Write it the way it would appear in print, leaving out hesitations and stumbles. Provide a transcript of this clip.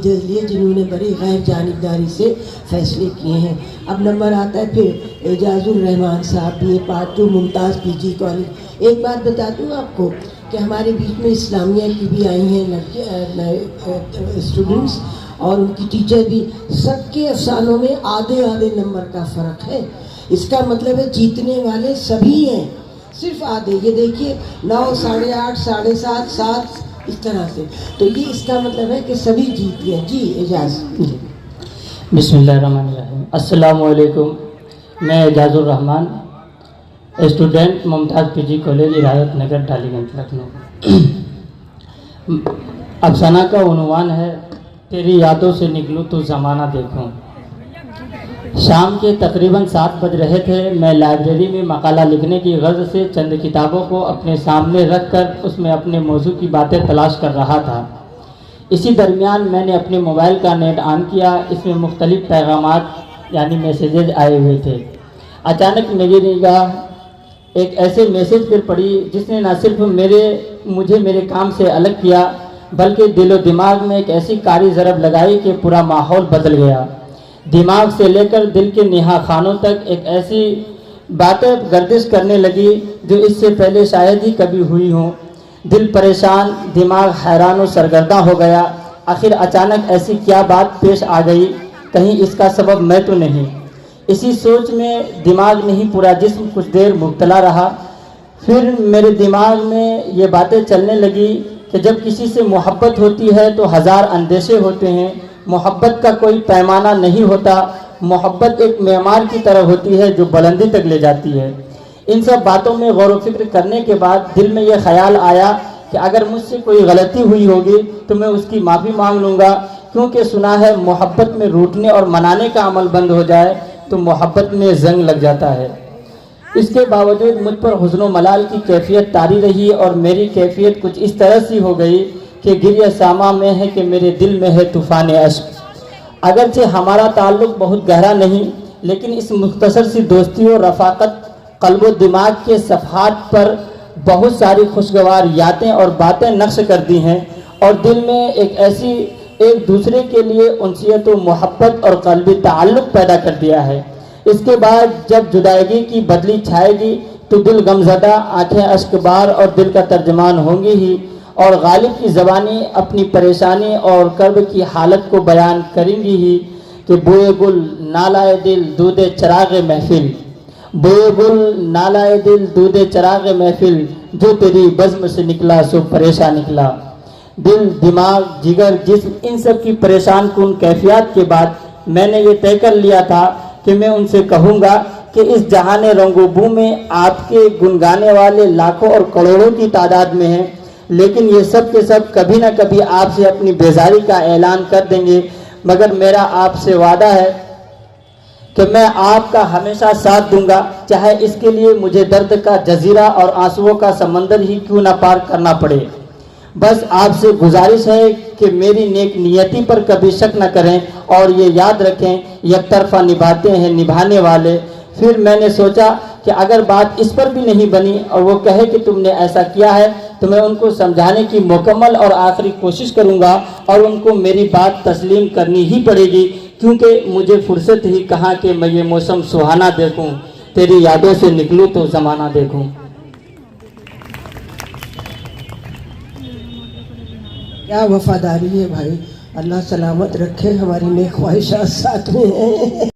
Teachers لیے جنہوں نے بڑی غیر جانبداری سے فیصلے کیے ہیں. اب نمبر آتا ہے پھر اعجاز الرحمان صاحب BA پارٹ 2 ممتاز PG کالج. ایک بات بتا دوں آپ کو کہ ہمارے بیچ میں اسلامیہ کی بھی آئی ہیں لڑکیاں اسٹوڈنٹس اور ان کی ٹیچر بھی. سب کے افسانوں میں آدھے نمبر کا فرق ہے. اس کا مطلب ہے جیتنے والے سبھی ہیں, صرف آدھے. یہ دیکھیے 9, 8.5, 7.5, 7 اس طرح سے. تو یہ اس کا مطلب ہے کہ سبھی جیت گئے. جی اعجاز. بسم اللہ الرحمن الرحیم. السلام علیکم. میں اعجاز الرحمان, اسٹوڈنٹ ممتاز PG کالج ہدایت نگر ڈالی گنج لکھنؤ. افسانہ کا عنوان ہے تیری یادوں سے نکلوں تو زمانہ دیکھوں. شام کے تقریباً 7 بج رہے تھے. میں لائبریری میں مقالہ لکھنے کی غرض سے چند کتابوں کو اپنے سامنے رکھ کر اس میں اپنے موضوع کی باتیں تلاش کر رہا تھا. اسی درمیان میں نے اپنے موبائل کا نیٹ آن کیا. اس میں مختلف پیغامات یعنی میسیجز آئے ہوئے تھے. اچانک میری نگاہ ایک ایسے میسیج پر پڑی جس نے نہ صرف مجھے میرے کام سے الگ کیا بلکہ دل و دماغ میں ایک ایسی کاری ضرب لگائی کہ پورا ماحول بدل گیا. دماغ سے لے کر دل کے نہا خانوں تک ایک ایسی باتیں گردش کرنے لگی جو اس سے پہلے شاید ہی کبھی ہوئی ہوں. دل پریشان, دماغ حیران و سرگرداں ہو گیا. آخر اچانک ایسی کیا بات پیش آ گئی, کہیں اس کا سبب میں تو نہیں. اسی سوچ میں دماغ نہیں پورا جسم کچھ دیر مبتلا رہا. پھر میرے دماغ میں یہ باتیں چلنے لگی کہ جب کسی سے محبت ہوتی ہے تو 1000 اندیشے ہوتے ہیں. محبت کا کوئی پیمانہ نہیں ہوتا. محبت ایک معمار کی طرح ہوتی ہے جو بلندی تک لے جاتی ہے. ان سب باتوں میں غور و فکر کرنے کے بعد دل میں یہ خیال آیا کہ اگر مجھ سے کوئی غلطی ہوئی ہوگی تو میں اس کی معافی مانگ لوں گا, کیونکہ سنا ہے محبت میں روٹنے اور منانے کا عمل بند ہو جائے تو محبت میں زنگ لگ جاتا ہے. اس کے باوجود مجھ پر حزن و ملال کی کیفیت طاری رہی اور میری کیفیت کچھ اس طرح سی ہو گئی کہ گریہ ساما میں ہے کہ میرے دل میں ہے طوفان اشک. اگرچہ ہمارا تعلق بہت گہرا نہیں, لیکن اس مختصر سی دوستی و رفاقت قلب و دماغ کے صفحات پر بہت ساری خوشگوار یادیں اور باتیں نقش کر دی ہیں اور دل میں ایک دوسرے کے لیے انسیت و محبت اور قلبی تعلق پیدا کر دیا ہے. اس کے بعد جب جدائیگی کی بدلی چھائے گی تو دل غمزدہ, آنکھیں اشک بار اور دل کا ترجمان ہوں گی ہی, اور غالب کی زبانیں اپنی پریشانی اور کرب کی حالت کو بیان کریں گی ہی کہ بوئے گل نالائے دل دودھ چراغ محفل, بوئے گل نالائے دل دودھ چراغ محفل, جو تیری بزم سے نکلا سو پریشان نکلا. دل, دماغ, جگر, جسم, ان سب کی پریشان کن کیفیات کے بعد میں نے یہ طے کر لیا تھا کہ میں ان سے کہوں گا کہ اس جہان رنگ و بو میں آپ کے گنگانے والے لاکھوں اور کروڑوں کی تعداد میں ہیں, لیکن یہ سب کے سب کبھی نہ کبھی آپ سے اپنی بیزاری کا اعلان کر دیں گے. مگر میرا آپ سے وعدہ ہے کہ میں آپ کا ہمیشہ ساتھ دوں گا, چاہے اس کے لیے مجھے درد کا جزیرہ اور آنسوؤں کا سمندر ہی کیوں نہ پار کرنا پڑے. بس آپ سے گزارش ہے کہ میری نیک نیتی پر کبھی شک نہ کریں اور یہ یاد رکھیں یک طرفہ نبھاتے ہیں نبھانے والے. پھر میں نے سوچا کہ اگر بات اس پر بھی نہیں بنی اور وہ کہے کہ تم نے ایسا کیا ہے تو میں ان کو سمجھانے کی مکمل اور آخری کوشش کروں گا اور ان کو میری بات تسلیم کرنی ہی پڑے گی, کیونکہ مجھے فرصت ہی کہاں کہ میں یہ موسم سہانا دیکھوں, تیری یادوں سے نکلوں تو زمانہ دیکھوں. کیا وفاداری ہے بھائی, اللہ سلامت رکھے. ہماری نیک خواہشات ساتھ میں ہیں.